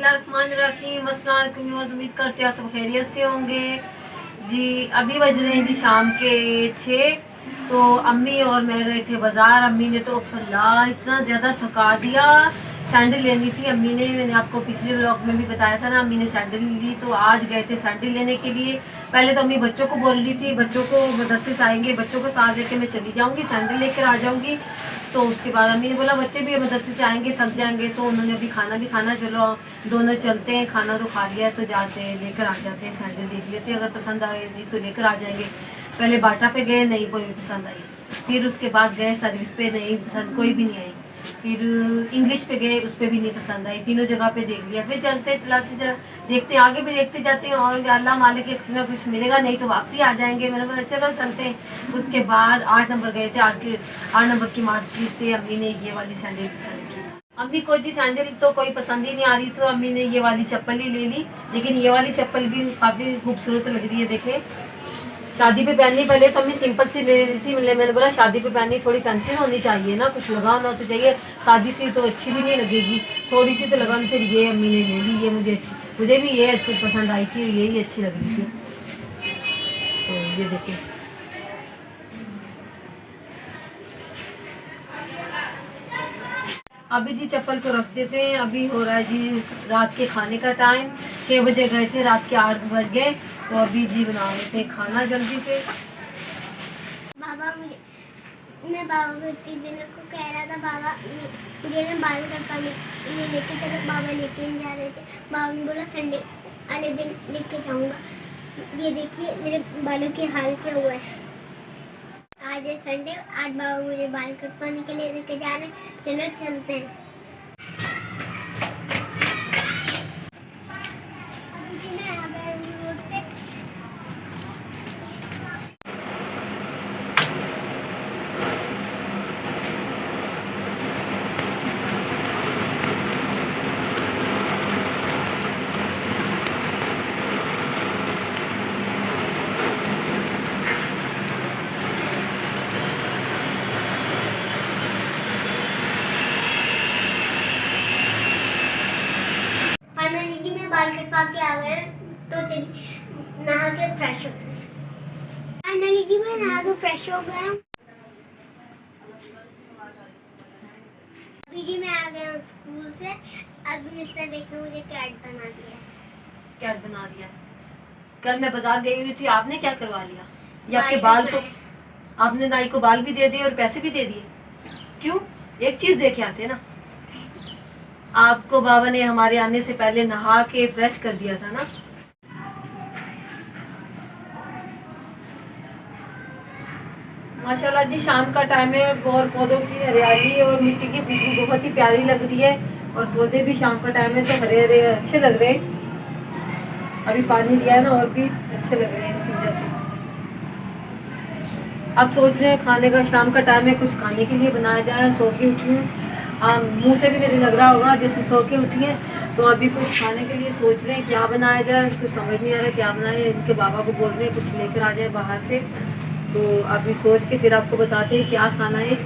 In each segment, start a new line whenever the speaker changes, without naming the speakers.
बिस्मिल्लाहिर्रहमानिर्रहीम। अस्सलाम वालेकुम व्यूअर्स, उम्मीद करते हैं आप सब खैरियत से होंगे जी। अभी बज रहे हैं जी शाम के 6। तो अम्मी और मैं गए थे बाज़ार। अम्मी ने तो अल्लाह इतना ज़्यादा थका दिया। सैंडल लेनी थी अम्मी ने, मैंने आपको पिछले व्लॉग में भी बताया था ना, अम्मी ने सैंडल ली। तो आज गए थे सैंडल लेने के लिए। पहले तो अम्मी बच्चों को बोल रही थी बच्चों को मदरसे से आएंगे, बच्चों को साथ लेके मैं चली जाऊँगी, सैंडल लेकर आ जाऊँगी। तो उसके बाद अम्मी ने बोला बच्चे भी मदरसे से आएंगे, थक जाएंगे, तो उन्होंने अभी खाना भी खाना, चलो दोनों चलते हैं, खाना तो खा लिया है तो जाते हैं लेकर आ जाते हैं, सैंडल देख लेते हैं, अगर पसंद आए नहीं तो लेकर आ जाएंगे। पहले बाटा पे गए, नहीं कोई पसंद आई। फिर उसके बाद गए सर्विस पे, नहीं पसंद कोई भी नहीं आई। फिर इंग्लिश पे गए, उस पर भी नहीं पसंद आई। तीनों जगह पे देख लिया। फिर चलते चलाते चला देखते आगे भी देखते जाते हैं, और अल्लाह मालिक के कुछ ना कुछ मिलेगा, नहीं तो वापसी आ जाएंगे। मैंने बोला चलो चलते हैं। उसके बाद 8 नंबर गए थे। 8 नंबर की मार्केट से अम्मी ने ये वाली सैंडल पसंद की। अम्मी को जी सैंडल तो कोई पसंद ही नहीं आ रही, तो अम्मी ने ये वाली चप्पल ही ले ली। लेकिन ये वाली चप्पल भी काफ़ी खूबसूरत लग रही है। देखें, शादी पे पहननी, पहले तो हमें सिंपल सी ले ली थी। मैंने बोला शादी पे पहननी थोड़ी फैंसी होनी चाहिए ना, कुछ लगा होना तो चाहिए। शादी सी तो अच्छी भी नहीं लगेगी, थोड़ी सी तो लगानी। फिर ये अम्मी ने ले ली, ये मुझे भी ये अच्छी पसंद आई थी, यही अच्छी लग रही थी। तो ये देखिए, अभी जी चप्पल को रख देते हैं। अभी हो रहा है जी रात के खाने का टाइम। 6 बजे गए थे, रात के 8 बज गए। तो अभी जी बना रहे थे खाना जल्दी से।
बाबा मैं बाबा को इतने दिनों को कह रहा था बाबा मुझे ना बाल कटवाने ये लेके चलो। बाबा लेके नहीं जा रहे थे। बाबा ने बोला संडे वाले दिन लेके जाऊंगा। ये देखिए मेरे बालों के हाल क्या हुआ है। आज है संडे, आज बाबा मुझे बाल कटवाने के लिए लेके जा रहे हैं। चलो चलते हैं। फाइनली जी मैं बाल कटवा के आ गए, तो नहा के फ्रेश हो गए। फाइनली जी मैं नहा के फ्रेश हो गया। अभी जी मैं आ गया स्कूल से। अब मिस्टर देखे मुझे कैट बना दिया।
कैट बना दिया। कल मैं बाजार गई हुई थी, आपने क्या करवा लिया? ये आपके
बाल
बाल तो आपने नाई को बाल भी दे दिए और पैसे भी दे दिए। क्यों? एक चीज देखे आते ना, आपको बाबा ने हमारे आने से पहले नहा के फ्रेश कर दिया था ना। माशाल्लाह जी शाम का टाइम है और पौधों की हरियाली और मिट्टी की खुशबू बहुत ही प्यारी लग रही है। और पौधे भी शाम का टाइम है तो हरे हरे अच्छे लग रहे हैं। अभी पानी दिया है ना, और भी अच्छे लग रहे हैं इसकी वजह से। अब सोच रहे हैं खाने का, शाम का टाइम है, कुछ खाने के लिए बनाया जाए। सो के उठी हूँ, मुँह से भी मेरे लग रहा होगा जैसे सो के उठी है। तो अभी कुछ खाने के लिए सोच रहे हैं क्या बनाया जाए, कुछ समझ नहीं आ रहा क्या बनाए। इनके बाबा को बोल रहे हैं कुछ लेकर आ जाए बाहर से। तो अभी सोच के फिर आपको बताते हैं क्या खाना है।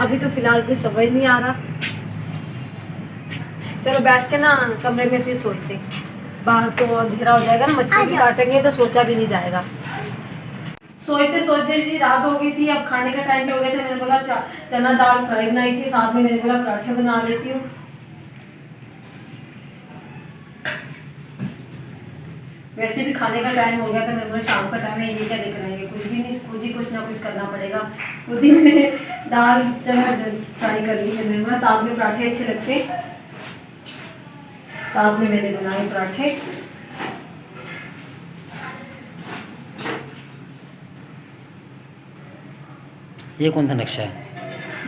अभी तो फिलहाल कुछ समझ नहीं आ रहा। चलो बैठ के ना कमरे में फिर सोचते हैं, बाहर तो अंधेरा हो जाएगा ना, मच्छर भी काटेंगे तो सोचा भी नहीं जाएगा। सोचते सोचते जी रात हो गई थी। अब खाने का टाइम हो गया था। मैंने बोला चना दाल फ्राई बनाई थी, साथ में मैंने बोला पराठे बना लेती हूँ। वैसे भी खाने का टाइम हो गया था। मैंने बोला शाम का टाइम है, ये क्या लेकर आएंगे, कुछ भी नहीं, खुद ही कुछ ना कुछ करना पड़ेगा। खुद ही मैंने दाल चना फ्राई कर ली है। मैंने बोला साथ में पराठे अच्छे लगते, साथ में मैंने बनाए पराठे।
ये कौन सा नक्शा है?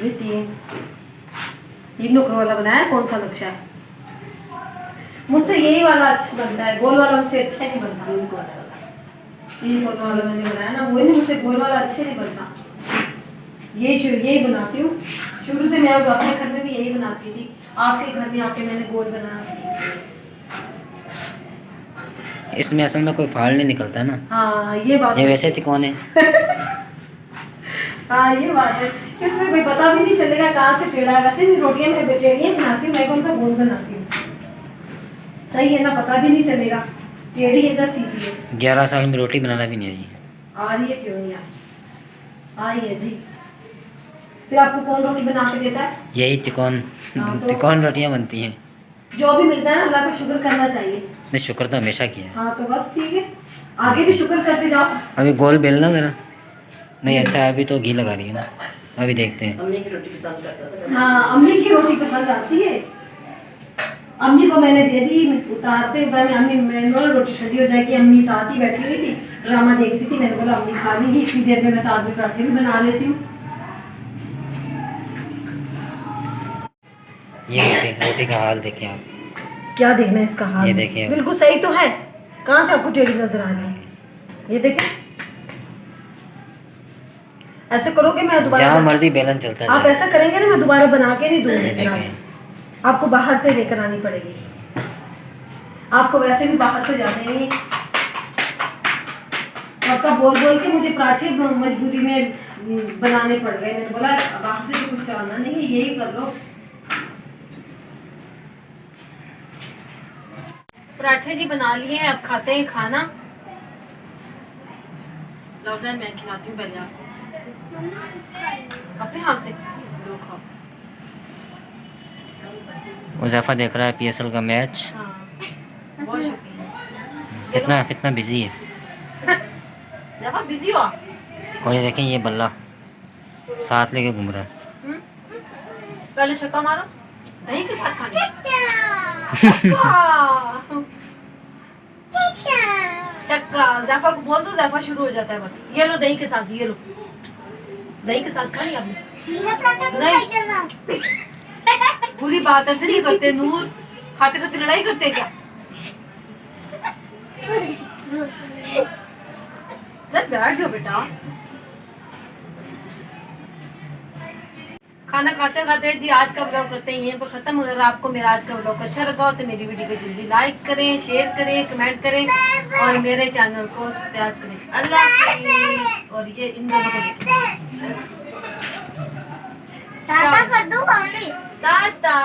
ये तीन नुकरों वाला बनाया। कौन सा नक्शा है? मुझसे यही वाला अच्छा बनता है, गोल वाला मुझसे अच्छा नहीं बनता। ये गोल वाला मैंने बनाया ना, वही नहीं, मुझसे गोल वाला अच्छे नहीं बनता। यही बनाती हूँ शुरू से। मैं अपने घर में भी यही बनाती थी, आपके घर में आके मैंने गोल बनाना सीखा।
इसमें असल में कोई फाड़ नहीं निकलता ना।
हाँ ये बात
ये वैसे तिकोने।
हाँ ये बात है, इसमें कोई पता भी नहीं चलेगा कहाँ से टेढ़ा है। वैसे भी रोटियाँ मैं टेढ़ियाँ बनाती हूँ, मैं कौन सा गोल बनाती हूँ। सही है ना, पता भी नहीं चलेगा टेढ़ी है या सीधी है।
11 साल में रोटी बनाना भी नहीं आई।
आ रही है, क्यों नहीं आई है जी। फिर आपको कौन रोटी बना के देता है?
यही तिकोन
हाँ, तो-
तिकोन रोटियां बनती हैं।
जो भी मिलता है ना अल्लाह का शुक्र करना चाहिए।
नहीं, शुक्र तो हमेशा किया है।
हाँ तो बस ठीक है, आगे भी शुक्र करते जाओ।
अभी गोल बेलना ज़रा। नहीं अच्छा है, अभी तो घी लगा रही है ना, अभी देखते हैं।
अम्मी की रोटी पसंद करता था। हाँ, अम्मी की रोटी पसंद आती है। अम्मी को मैंने दे दी, उतारते उतार में अम्मी, मैंने बोला रोटी ठंडी हो जाएगी। अम्मी साथ ही बैठी हुई थी, ड्रामा देख रही थी। मैंने बोला अम्मी खा लेंगी, इतनी देर में मैं साथ में पराठे भी बना लेती हूँ।
ये रोटी का हाल देखें आप।
क्या देखना है इसका हाल?
ये देखिए।
बिल्कुल सही तो है, कहाँ से आपको टेढ़ी नजर आ रही है? ये देखें, ऐसे करोगे मैं दोबारा,
जहाँ मर्जी बेलन चलता
आप
है।
ऐसा करेंगे ना मैं दोबारा बना के नहीं
ये
दूंगी।
देखें।
आपको बाहर से लेकर आनी पड़ेगी। आपको वैसे भी बाहर तो जाते नहीं। आपका बोल बोल के मुझे पराठे मजबूरी में बनाने पड़ गए। मैंने बोला बाहर से भी कुछ आना नहीं है, यही कर लो। पराठे जी बना लिए, अब खाते हैं खाना। लौज़ा मैं खिलाती हूँ पहले आपको, अपने हाथ से लो खाओ।
उज़ैफ़ा देख रहा है PSL का मैच।
हाँ, बहुत शौकीन है।
कितना कितना बिजी है।
जब बिजी हो आप।
और ये देखें, ये बल्ला साथ लेके घूम रहा है।
पहले छक्का मारो, दही के साथ खाने। छक्का छक्का, ज़ैफ़ा को बोल दो, ज़ैफ़ा शुरू हो जाता है बस। ये लो दही के साथ, ये लो दही के साथ खानी आपने।
मेरा पराठा भी
नहीं।
खाई जाना।
बुरी बात ऐसे नहीं करते नूर, खाते खाते लड़ाई करते हैं क्या? चल बैठ जाओ बेटा। खाना खाते खाते जी आज का ब्लॉग करते हैं यहीं पर ख़त्म। अगर आपको मेरा आज का ब्लॉग अच्छा लगा हो तो मेरी वीडियो को जल्दी लाइक करें, शेयर करें, कमेंट करें और मेरे चैनल को सब्सक्राइब करें। अल्लाह हाफिज़। और ये इन दोनों को देखें।
टाटा कर दो,
टाटा।